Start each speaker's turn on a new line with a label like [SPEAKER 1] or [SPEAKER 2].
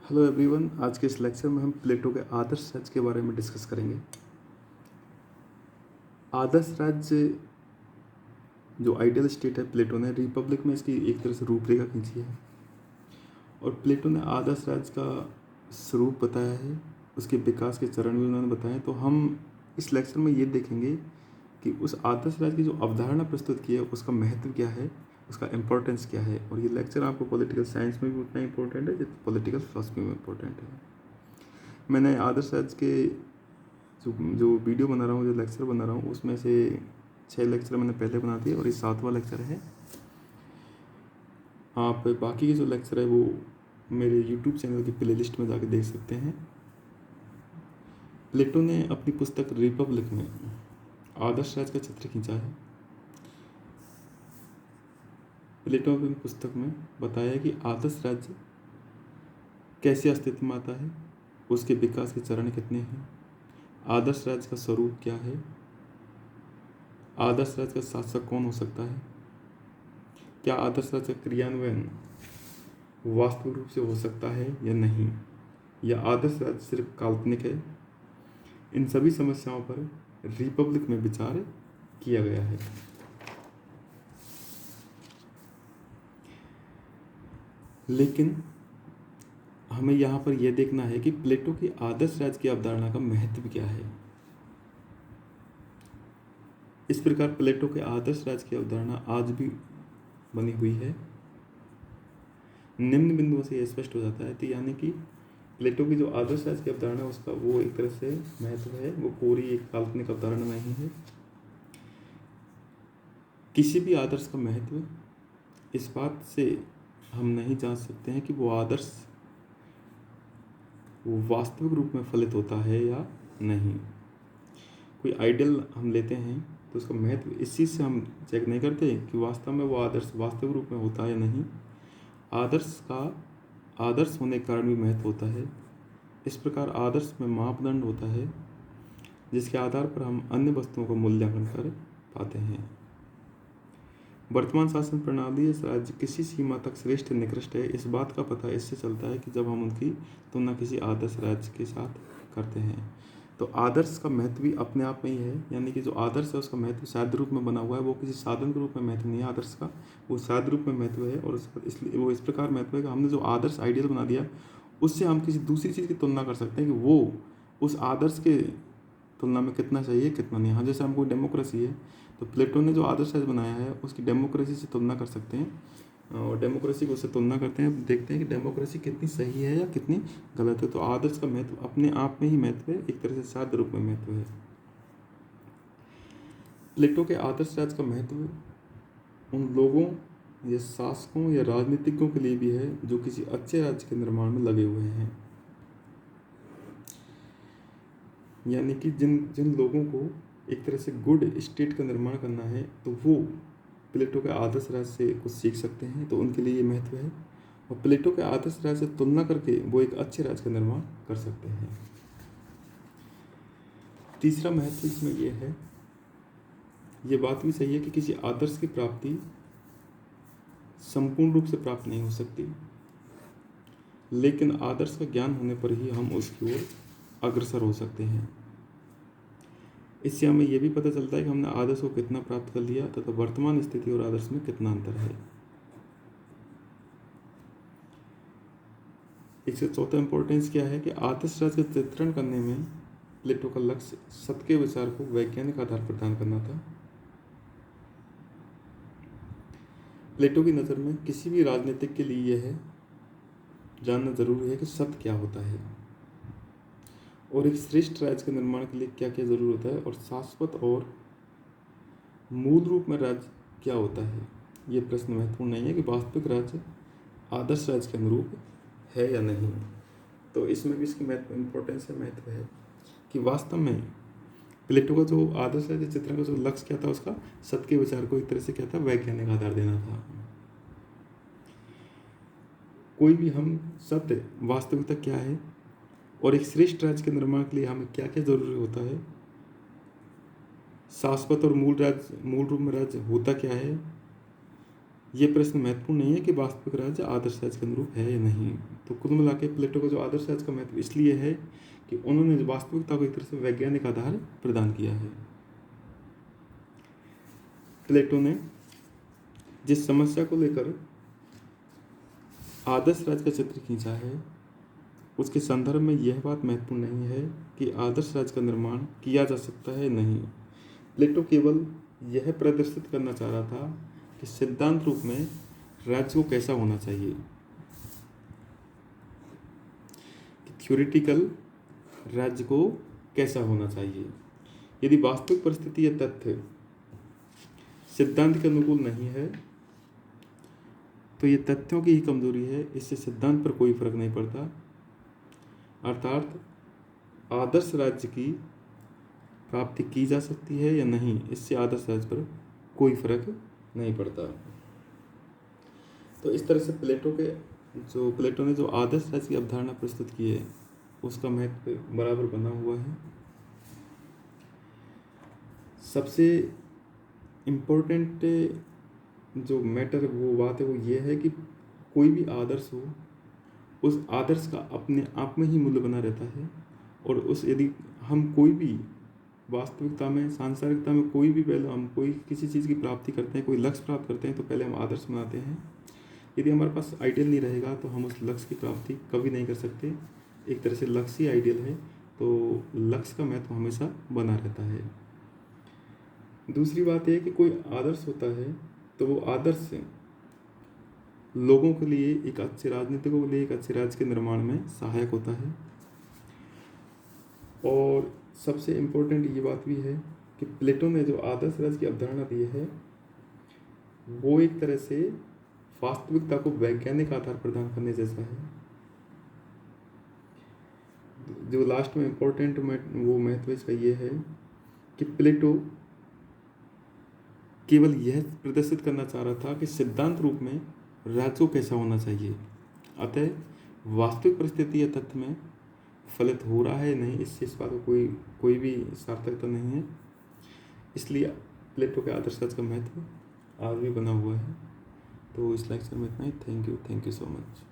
[SPEAKER 1] Hello everyone, आज के इस लेक्चर में हम प्लेटो के आदर्श राज्य के बारे में डिस्कस करेंगे। आदर्श राज्य जो आइडियल स्टेट है, प्लेटो ने रिपब्लिक में इसकी एक तरह से रूपरेखा खींची है और प्लेटो ने आदर्श राज्य का स्वरूप बताया है, उसके विकास के चरण भी उन्होंने बताए। तो हम इस लेक्चर में ये देखेंगे कि उस आदर्श राज्य की जो अवधारणा प्रस्तुत की है उसका महत्व क्या है, उसका इम्पोर्टेंस क्या है। और ये लेक्चर आपको पॉलिटिकल साइंस में भी उतना इंपॉर्टेंट है जितना पॉलिटिकल फिलोसफी में इम्पोर्टेंट है। मैंने आदर्श राज्य के जो वीडियो बना रहा हूँ, जो लेक्चर बना रहा हूँ, उसमें से 6 लेक्चर मैंने पहले बना दिए और ये 7वां लेक्चर है। आप बाकी के जो लेक्चर है वो मेरे यूट्यूब चैनल की प्लेलिस्ट में जाके देख सकते हैं। प्लेटो ने अपनी पुस्तक रिपब्लिक में आदर्श राज्य का चित्र खींचा है। प्लेटो ने अपनी पुस्तक में बताया कि आदर्श राज्य कैसे अस्तित्व में आता है, उसके विकास के चरण कितने हैं, आदर्श राज्य का स्वरूप क्या है, आदर्श राज्य का शासक कौन हो सकता है, क्या आदर्श राज्य का क्रियान्वयन वास्तविक रूप से हो सकता है या नहीं, या आदर्श राज्य सिर्फ काल्पनिक है। इन सभी समस्याओं पर रिपब्लिक में विचार किया गया है। लेकिन हमें यहाँ पर यह देखना है कि प्लेटो की आदर्श राज्य की अवधारणा का महत्व क्या है। इस प्रकार प्लेटो के आदर्श राज्य की अवधारणा आज भी बनी हुई है। निम्न बिंदुओं से यह स्पष्ट हो जाता है, तो यानी कि प्लेटो की जो आदर्श राज्य की अवधारणा है उसका वो एक तरह से महत्व है, वो पूरी एक काल्पनिक अवधारणा नहीं है। किसी भी आदर्श का महत्व इस बात से हम नहीं जान सकते हैं कि वो आदर्श वो वास्तविक रूप में फलित होता है या नहीं। कोई आइडियल हम लेते हैं तो उसका महत्व इस चीज़ से हम चेक नहीं करते कि वास्तव में वो आदर्श वास्तविक रूप में होता है या नहीं। आदर्श का आदर्श होने के कारण भी महत्व होता है। इस प्रकार आदर्श में मापदंड होता है जिसके आधार पर हम अन्य वस्तुओं का मूल्यांकन कर पाते हैं। वर्तमान शासन प्रणाली इस राज्य किसी सीमा तक श्रेष्ठ निकृष्ट है, इस बात का पता इससे चलता है कि जब हम उनकी तुलना किसी आदर्श राज्य के साथ करते हैं। तो आदर्श का महत्व भी अपने आप में ही है, यानी कि जो आदर्श है उसका महत्व साध्य रूप में बना हुआ है, वो किसी साधन के रूप में महत्व नहीं है आदर्श का, वो साध्य रूप में महत्व है। और इसलिए वो इस प्रकार महत्व है कि हमने जो आदर्श आइडियल बना दिया उससे हम किसी दूसरी चीज़ की तुलना कर सकते हैं कि वो उस आदर्श के तुलना में कितना चाहिए कितना नहीं। हाँ, जैसे हमको डेमोक्रेसी है तो प्लेटो ने जो आदर्श राज्य बनाया है उसकी डेमोक्रेसी से तुलना कर सकते हैं और डेमोक्रेसी को उससे तुलना करते हैं, देखते हैं कि डेमोक्रेसी कितनी सही है या कितनी गलत है। तो आदर्श का महत्व अपने आप में ही महत्व है, एक तरह से साध्य रूप में महत्व है। प्लेटो के आदर्श राज्य का महत्व उन लोगों या शासकों या राजनीतिज्ञों के लिए भी है जो किसी अच्छे राज्य के निर्माण में लगे हुए हैं, यानी कि जिन जिन लोगों को एक तरह से गुड स्टेट का निर्माण करना है तो वो प्लेटो के आदर्श राज्य से कुछ सीख सकते हैं, तो उनके लिए ये महत्व है। और प्लेटो के आदर्श राज्य से तुलना करके वो एक अच्छे राज्य का निर्माण कर सकते हैं। तीसरा महत्व इसमें ये है, ये बात भी सही है कि किसी आदर्श की प्राप्ति संपूर्ण रूप से प्राप्त नहीं हो सकती, लेकिन आदर्श का ज्ञान होने पर ही हम उसकी ओर अग्रसर हो सकते हैं। इससे हमें यह भी पता चलता है कि हमने आदर्श को कितना प्राप्त कर लिया तथा वर्तमान स्थिति और आदर्श में कितना अंतर है। इससे चौथा इंपॉर्टेंस क्या है कि आदर्श राज्य का चित्रण करने में प्लेटो का लक्ष्य सत्य के विचार को वैज्ञानिक आधार प्रदान करना था। प्लेटो की नज़र में किसी भी राजनीतिक के लिए यह जानना जरूरी है कि सत्य क्या होता है और एक श्रेष्ठ राज्य के निर्माण के लिए क्या क्या जरूरी होता है, और शाश्वत और मूल रूप में राज्य क्या होता है। ये प्रश्न महत्वपूर्ण नहीं है कि वास्तविक राज्य आदर्श राज्य के अनुरूप है या नहीं। तो इसमें भी इसकी इम्पोर्टेंस है, महत्व है कि वास्तव में प्लेटो का जो आदर्श राज्य चित्रण का जो लक्ष्य क्या था, उसका सत्य के विचार को एक तरह से क्या था, वैज्ञानिक आधार देना था। कोई भी हम सत्य वास्तविकता क्या है और एक श्रेष्ठ राज्य के निर्माण के लिए हमें क्या क्या जरूरी होता है, शाश्वत और मूल रूप में राज्य होता क्या है, ये प्रश्न महत्वपूर्ण नहीं है कि वास्तविक राज्य आदर्श राज्य के अनुरूप है या नहीं। तो कुल मिला के प्लेटो का जो आदर्श राज्य का महत्व इसलिए है कि उन्होंने वास्तविकता को एक तरह से वैज्ञानिक आधार प्रदान किया है। प्लेटो ने जिस समस्या को लेकर आदर्श राज्य का चित्र खींचा है उसके संदर्भ में यह बात महत्वपूर्ण नहीं है कि आदर्श राज्य का निर्माण किया जा सकता है नहीं। प्लेटो केवल यह प्रदर्शित करना चाह रहा था कि सिद्धांत रूप में राज्य को कैसा होना चाहिए, कि थ्योरेटिकल राज्य को कैसा होना चाहिए। यदि वास्तविक परिस्थिति या तथ्य सिद्धांत के अनुकूल नहीं है तो ये तथ्यों की ही कमजोरी है, इससे सिद्धांत पर कोई फर्क नहीं पड़ता। अर्थात आदर्श राज्य की प्राप्ति की जा सकती है या नहीं, इससे आदर्श राज्य पर कोई फर्क नहीं पड़ता। तो इस तरह से प्लेटो ने जो आदर्श राज्य की अवधारणा प्रस्तुत की है उसका महत्व बराबर बना हुआ है। सबसे इम्पोर्टेंट जो मैटर वो बात है वो ये है कि कोई भी आदर्श हो उस आदर्श का अपने आप में ही मूल्य बना रहता है। और यदि हम कोई भी वास्तविकता में सांसारिकता में कोई भी पहले हम कोई किसी चीज़ की प्राप्ति करते हैं, कोई लक्ष्य प्राप्त करते हैं तो पहले हम आदर्श बनाते हैं। यदि हमारे पास आइडियल नहीं रहेगा तो हम उस लक्ष्य की प्राप्ति कभी नहीं कर सकते। एक तरह से लक्ष्य ही आइडियल है, तो लक्ष्य का महत्व हमेशा बना रहता है। दूसरी बात यह कि कोई आदर्श होता है तो वो आदर्श लोगों के लिए, एक अच्छे राजनीतिकों के लिए एक अच्छे राज्य के निर्माण में सहायक होता है। और सबसे इम्पोर्टेंट ये बात भी है कि प्लेटो ने जो आदर्श राज्य की अवधारणा दी है वो एक तरह से वास्तविकता को वैज्ञानिक आधार प्रदान करने जैसा है। जो लास्ट में इम्पोर्टेंट वो महत्व इसका ये है कि प्लेटो केवल यह प्रदर्शित करना चाह रहा था कि सिद्धांत रूप में राज्य को कैसा होना चाहिए, अतः वास्तविक परिस्थिति या तथ्य में फलित हो रहा है नहीं, इससे इस बात को कोई भी सार्थकता नहीं है। इसलिए प्लेटो के आदर्श राज्य का महत्व आज भी बना हुआ है। तो इस लेक्चर में इतना ही। Thank you so much.